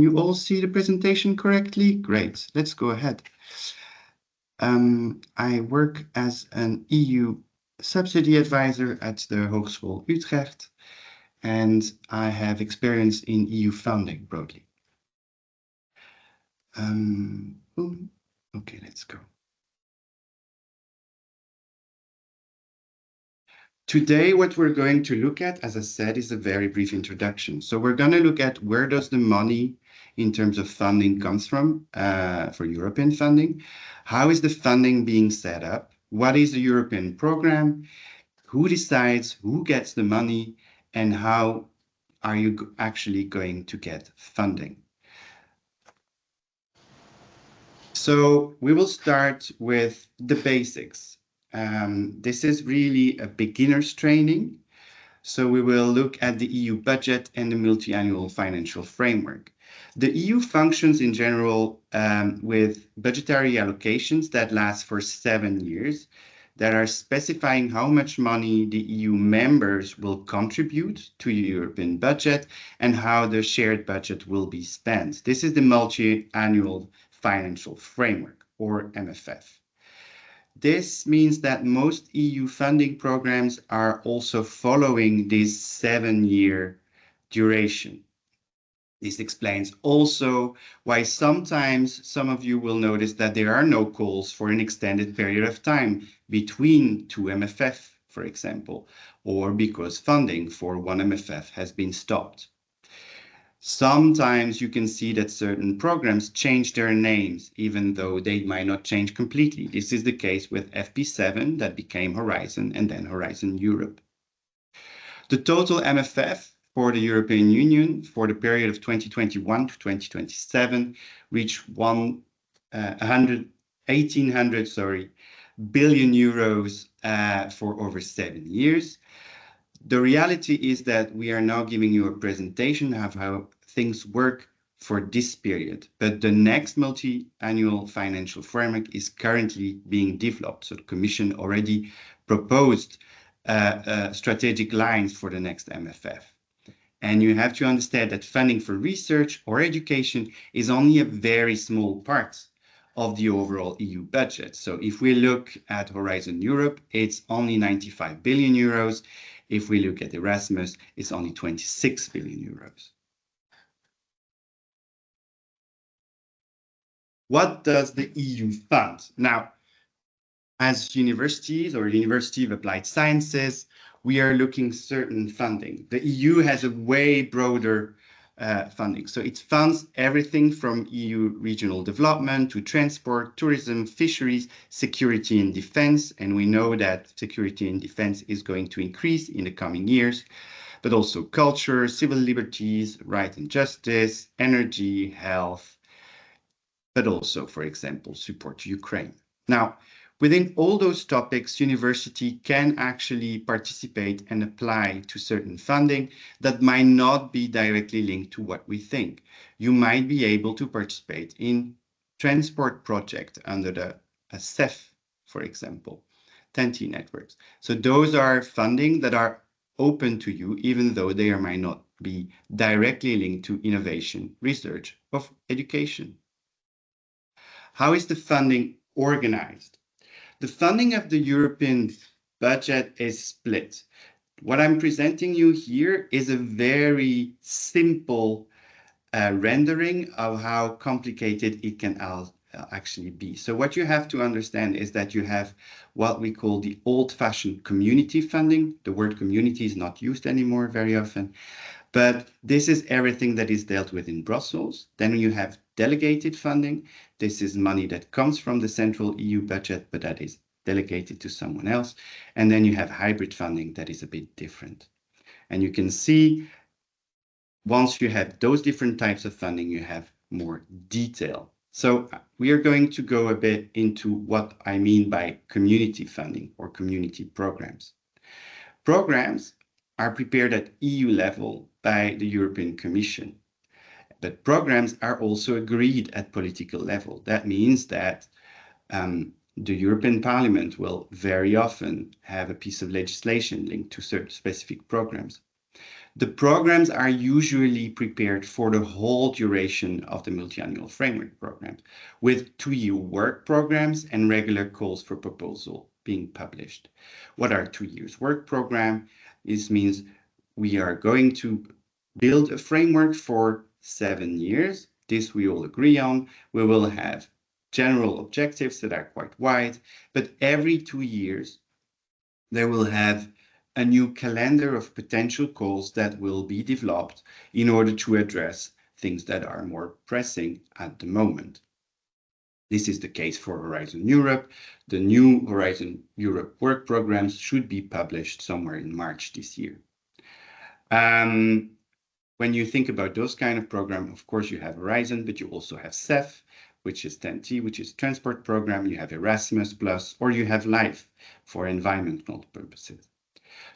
you all see the presentation correctly? Great, let's go ahead. I work as an EU subsidy advisor at the Hogeschool Utrecht, and I have experience in EU funding broadly. Okay, let's go. Today, what we're going to look at, as I said, is a very brief introduction. So we're going to look at where does the money in terms of funding comes from for European funding? How is the funding being set up? What is the European program? Who decides who gets the money? And how are you actually going to get funding? So we will start with the basics. This is really a beginner's training. So we will look at the EU budget and the multi-annual financial framework. The EU functions in general with budgetary allocations that last for 7 years that are specifying how much money the EU members will contribute to the European budget and how the shared budget will be spent. This is the multi-annual financial framework, or MFF. This means that most EU funding programs are also following this 7-year duration. This explains also why sometimes some of you will notice that there are no calls for an extended period of time between two MFF, for example, or because funding for one MFF has been stopped. Sometimes you can see that certain programs change their names, even though they might not change completely. This is the case with FP7 that became Horizon and then Horizon Europe. The total MFF for the European Union for the period of 2021 to 2027 reached 1,800 billion euros for over 7 years. The reality is that we are now giving you a presentation of how things work for this period, but the next multi-annual financial framework is currently being developed. So the Commission already proposed strategic lines for the next MFF. And you have to understand that funding for research or education is only a very small part of the overall EU budget. So if we look at Horizon Europe, it's only 95 billion euros. If we look at Erasmus, it's only 26 billion euros. What does the EU fund? Now, as universities or University of Applied Sciences, we are looking certain funding. The EU has a way broader funding. So it funds everything from EU regional development to transport, tourism, fisheries, security and defense. And we know that security and defense is going to increase in the coming years, but also culture, civil liberties, right and justice, energy, health, but also, for example, support to Ukraine. Now, within all those topics, university can actually participate and apply to certain funding that might not be directly linked to what we think. You might be able to participate in transport project under the CEF, for example, TEN-T networks. So those are funding that are open to you, even though they might not be directly linked to innovation, research, or education. How is the funding organized? The funding of the European budget is split. What I'm presenting you here is a very simple rendering of how complicated it can actually be. So what you have to understand is that you have what we call the old-fashioned community funding. The word community is not used anymore very often, but this is everything that is dealt with in Brussels. Then you have delegated funding. This is money that comes from the central EU budget, but that is delegated to someone else. And then you have hybrid funding that is a bit different. And you can see once you have those different types of funding, you have more detail. So we are going to go a bit into what I mean by community funding or community programs. Programs are prepared at EU level by the European Commission. But programs are also agreed at political level. That means that the European Parliament will very often have a piece of legislation linked to certain specific programs. The programs are usually prepared for the whole duration of the multi-annual framework program, with 2-year work programs and regular calls for proposal being published. What are 2 years work program? This means we are going to build a framework for 7 years. This we all agree on. We will have general objectives that are quite wide, but every 2 years, they will have a new calendar of potential goals that will be developed in order to address things that are more pressing at the moment. This is the case for Horizon Europe. The new Horizon Europe work programs should be published somewhere in March this year. When you think about those kind of programs, of course, you have Horizon, but you also have CEF, which is 10T, which is transport program. You have Erasmus Plus, or you have LIFE for environmental purposes.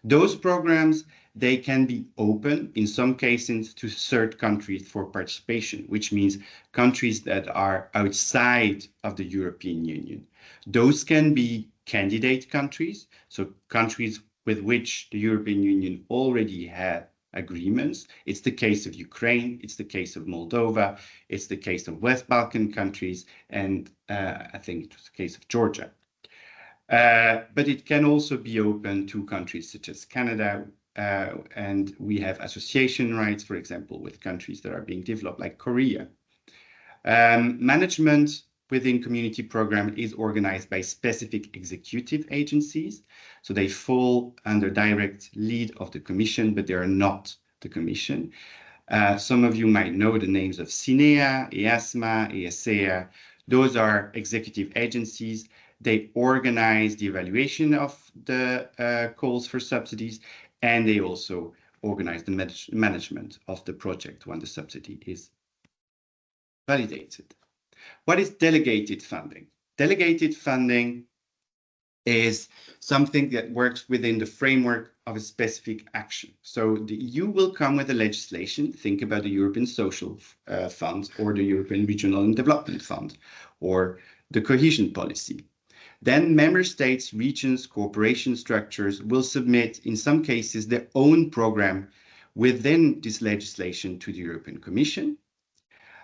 Those programs, they can be open in some cases to third countries for participation, which means countries that are outside of the European Union. Those can be candidate countries, so countries with which the European Union already had agreements. It's the case of Ukraine, it's the case of Moldova, it's the case of West Balkan countries, and I think it was the case of Georgia. But it can also be open to countries such as Canada, and we have association rights, for example, with countries that are being developed, like Korea. Management within community program is organized by specific executive agencies. So they fall under direct lead of the Commission, but they are not the Commission. Some of you might know the names of CINEA, EASMA, ESEA. Those are executive agencies. They organize the evaluation of the calls for subsidies, and they also organize the management of the project when the subsidy is validated. What is delegated funding? Delegated funding is something that works within the framework of a specific action. So the EU will come with a legislation. Think about the European Social Fund or the European Regional and Development Fund or the cohesion policy. Then member states, regions, cooperation structures will submit, in some cases, their own program within this legislation to the European Commission.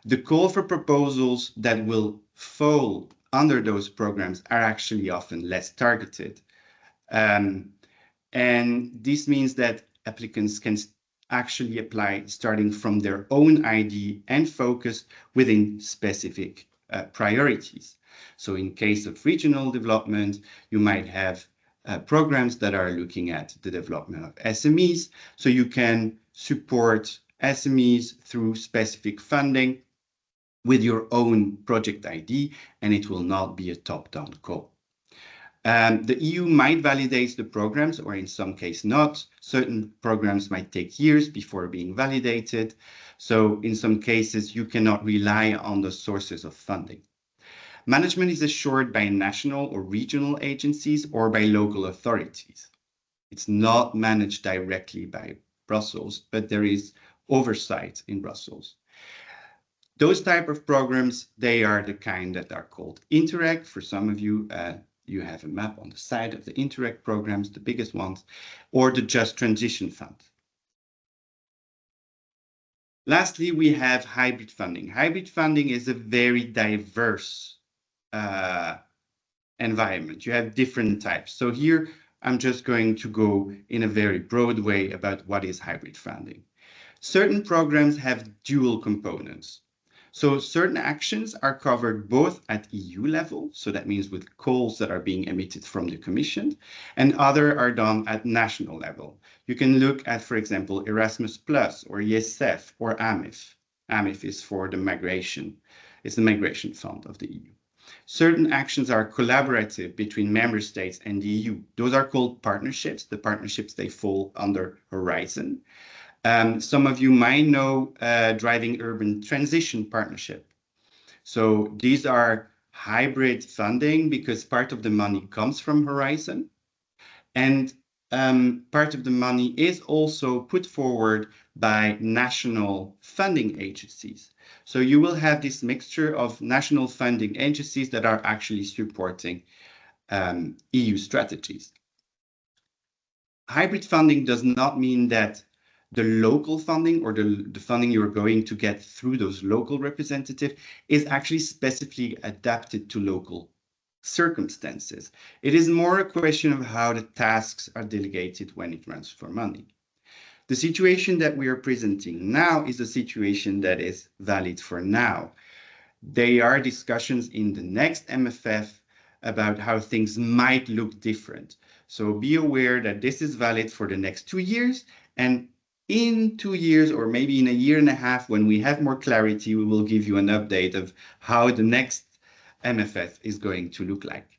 The call for proposals that will fall under those programs are actually often less targeted. And this means that applicants can actually apply starting from their own ID and focus within specific priorities. So in case of regional development, you might have programs that are looking at the development of SMEs. So you can support SMEs through specific funding with your own project ID, and it will not be a top-down call. The EU might validate the programs, or in some cases not. Certain programs might take years before being validated. So in some cases, you cannot rely on the sources of funding. Management is assured by national or regional agencies or by local authorities. It's not managed directly by Brussels, but there is oversight in Brussels. Those type of programs, they are the kind that are called Interact. For some of you, you have a map on the side of the Interact programs, the biggest ones, or the Just Transition Fund. Lastly, we have hybrid funding. Hybrid funding is a very diverse environment. You have different types. So here, I'm just going to go in a very broad way about what is hybrid funding. Certain programs have dual components. So certain actions are covered both at EU level, so that means with calls that are being emitted from the Commission, and other are done at national level. You can look at, for example, Erasmus Plus or ESF or AMIF. AMIF is for the migration. It's the migration fund of the EU. Certain actions are collaborative between member states and the EU. Those are called partnerships. The partnerships, they fall under Horizon. Some of you might know Driving Urban Transition Partnership. So these are hybrid funding because part of the money comes from Horizon, and part of the money is also put forward by national funding agencies. So you will have this mixture of national funding agencies that are actually supporting EU strategies. Hybrid funding does not mean that The local funding, or the funding you're going to get through those local representatives, is actually specifically adapted to local circumstances. It is more a question of how the tasks are delegated when it runs for money. The situation that we are presenting now is a situation that is valid for now. There are discussions in the next MFF about how things might look different. So be aware that this is valid for the next 2 years, and in 2 years, or maybe in a year and a half, when we have more clarity, we will give you an update of how the next MFF is going to look like.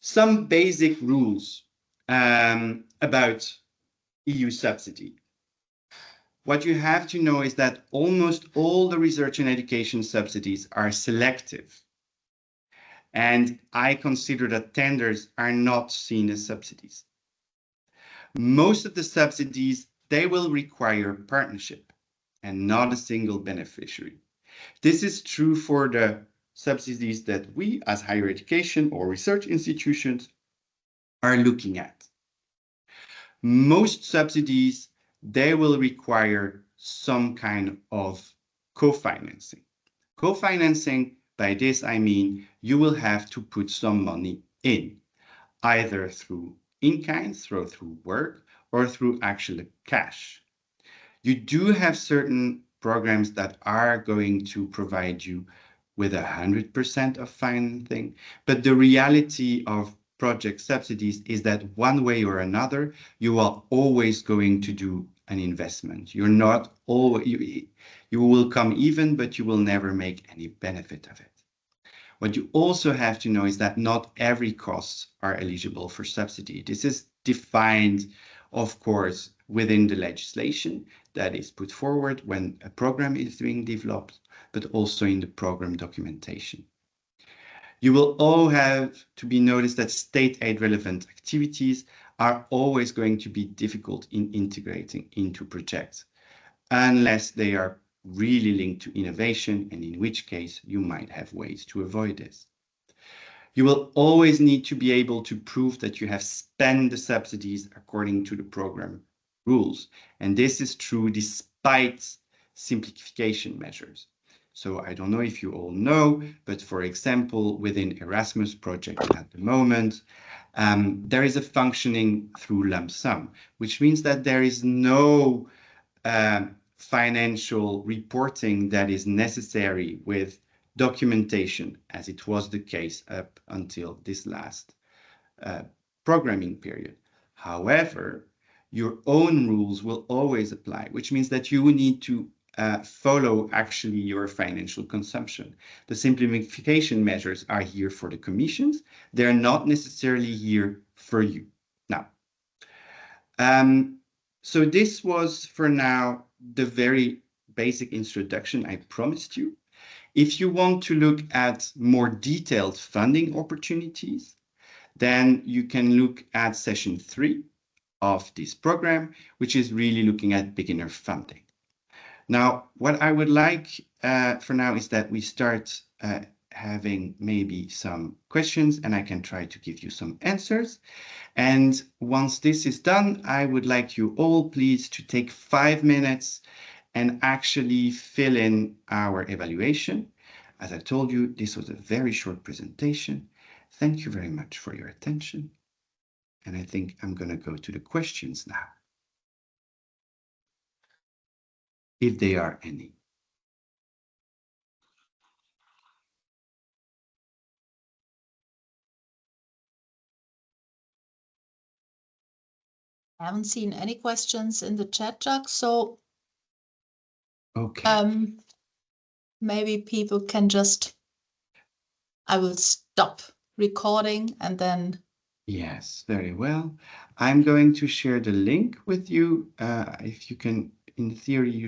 Some basic rules about EU subsidy. What you have to know is that almost all the research and education subsidies are selective. And I consider that tenders are not seen as subsidies. Most of the subsidies, they will require partnership and not a single beneficiary. This is true for the subsidies that we as higher education or research institutions are looking at. Most subsidies, they will require some kind of co-financing. Co-financing, by this I mean you will have to put some money in, either through in-kind, through work, or through actual cash. You do have certain programs that are going to provide you with 100% of financing, but the reality of project subsidies is that one way or another, you are always going to do an investment. You're not always, you will come even, but you will never make any benefit of it. What you also have to know is that not every costs are eligible for subsidy. This is defined, of course, within the legislation that is put forward when a program is being developed, but also in the program documentation. You will all have to be noticed that state aid relevant activities are always going to be difficult in integrating into projects, unless they are really linked to innovation, and in which case you might have ways to avoid this. You will always need to be able to prove that you have spent the subsidies according to the program rules, and this is true despite simplification measures. So I don't know if you all know, but for example, within Erasmus project at the moment, there is a functioning through lump sum, which means that there is no financial reporting that is necessary with documentation, as it was the case up until this last programming period. However, your own rules will always apply, which means that you need to follow actually your financial consumption. The simplification measures are here for the commissions. They're not necessarily here for you. Now, so this was for now the very basic introduction I promised you. If you want to look at more detailed funding opportunities, then you can look at session 3 of this program, which is really looking at beginner funding. Now, what I would like for now is that we start having maybe some questions, and I can try to give you some answers. And once this is done, I would like you all please to take 5 minutes and actually fill in our evaluation. As I told you, this was a very short presentation. Thank you very much for your attention. And I think I'm going to go to the questions now, if there are any. I haven't seen any questions in the chat, Jack, so Okay. maybe people can just, I will stop recording and then. Yes, very well. I'm going to share the link with you. If you can, in theory, you